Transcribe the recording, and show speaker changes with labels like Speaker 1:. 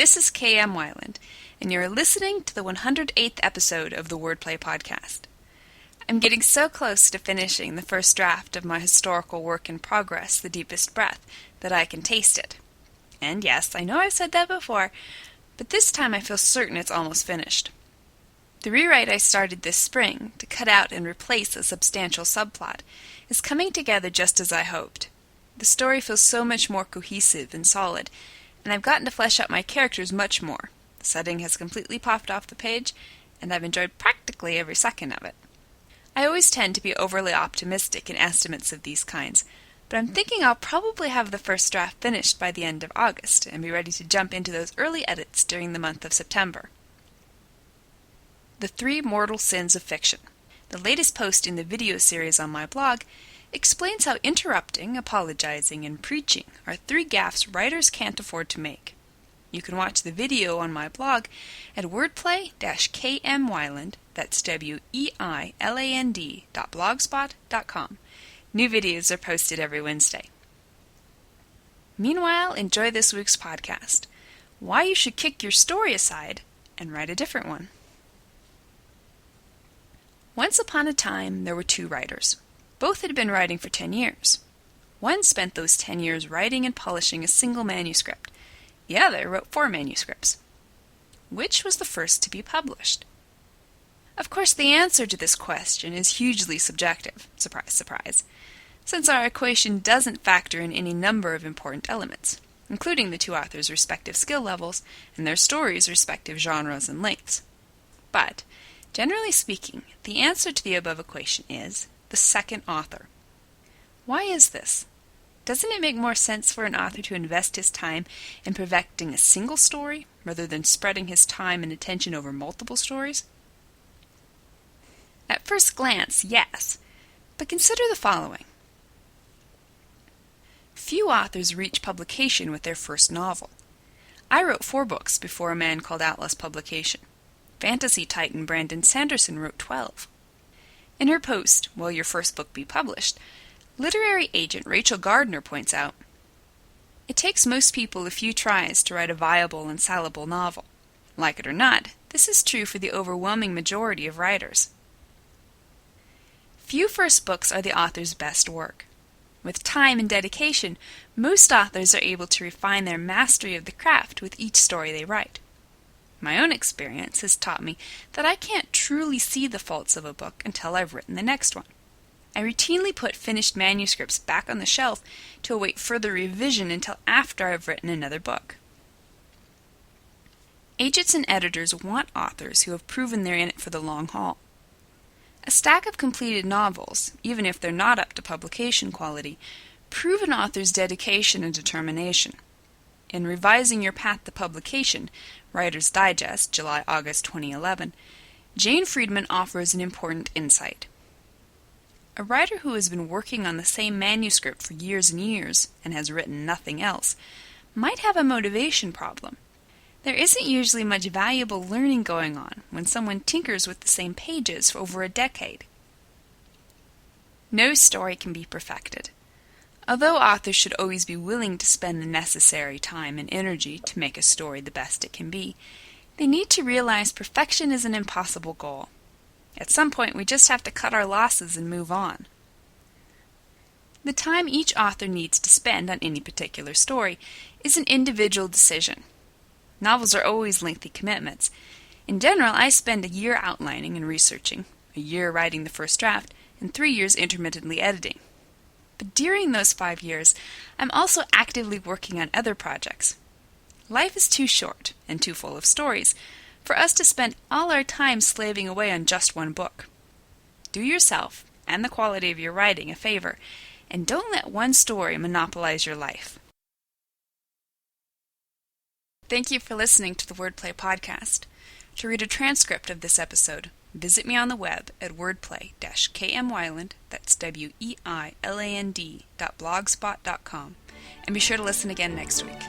Speaker 1: This is K.M. Weiland, and you're listening to the 108th episode of the Wordplay Podcast. I'm getting so close to finishing the first draft of my historical work in progress, The Deepest Breath, that I can taste it. And yes, I know I've said that before, but this time I feel certain it's almost finished. The rewrite I started this spring, to cut out and replace a substantial subplot, is coming together just as I hoped. The story feels so much more cohesive and solid, and I've gotten to flesh out my characters much more. The setting has completely popped off the page, and I've enjoyed practically every second of it. I always tend to be overly optimistic in estimates of these kinds, but I'm thinking I'll probably have the first draft finished by the end of August and be ready to jump into those early edits during the month of September. The Three Mortal Sins of Fiction, the latest post in the video series on my blog, explains how interrupting, apologizing, and preaching are three gaffes writers can't afford to make. You can watch the video on my blog at wordplay-kmweiland, that's weiland.blogspot.com. New videos are posted every Wednesday. Meanwhile, enjoy this week's podcast, Why You Should Kick Your Story Aside and Write a Different One. Once upon a time, there were two writers. Both had been writing for 10 years. One spent those 10 years writing and polishing a single manuscript. The other wrote 4 manuscripts. Which was the first to be published? Of course, the answer to this question is hugely subjective. Surprise, surprise. Since our equation doesn't factor in any number of important elements, including the two authors' respective skill levels and their stories' respective genres and lengths. But, generally speaking, the answer to the above equation is the second author. Why is this? Doesn't it make more sense for an author to invest his time in perfecting a single story rather than spreading his time and attention over multiple stories? At first glance, yes, but consider the following. Few authors reach publication with their first novel. I wrote 4 books before A Man Called Atlas publication. Fantasy titan Brandon Sanderson wrote 12. In her post, Will Your First Book Be Published?, literary agent Rachel Gardner points out, it takes most people a few tries to write a viable and sellable novel. Like it or not, this is true for the overwhelming majority of writers. Few first books are the author's best work. With time and dedication, most authors are able to refine their mastery of the craft with each story they write. My own experience has taught me that I can't truly see the faults of a book until I've written the next one. I routinely put finished manuscripts back on the shelf to await further revision until after I've written another book. Agents and editors want authors who have proven they're in it for the long haul. A stack of completed novels, even if they're not up to publication quality, prove an author's dedication and determination. In Revising Your Path to Publication, Writer's Digest, July-August 2011, Jane Friedman offers an important insight. A writer who has been working on the same manuscript for years and years and has written nothing else might have a motivation problem. There isn't usually much valuable learning going on when someone tinkers with the same pages for over a decade. No story can be perfected. Although authors should always be willing to spend the necessary time and energy to make a story the best it can be, they need to realize perfection is an impossible goal. At some point, we just have to cut our losses and move on. The time each author needs to spend on any particular story is an individual decision. Novels are always lengthy commitments. In general, I spend a year outlining and researching, a year writing the first draft, and 3 years intermittently editing. But during those 5 years, I'm also actively working on other projects. Life is too short, and too full of stories, for us to spend all our time slaving away on just one book. Do yourself, and the quality of your writing, a favor, and don't let one story monopolize your life. Thank you for listening to the Wordplay Podcast. To read a transcript of this episode, visit me on the web at wordplay-kmweiland, that's weiland.blogspot.com, and be sure to listen again next week.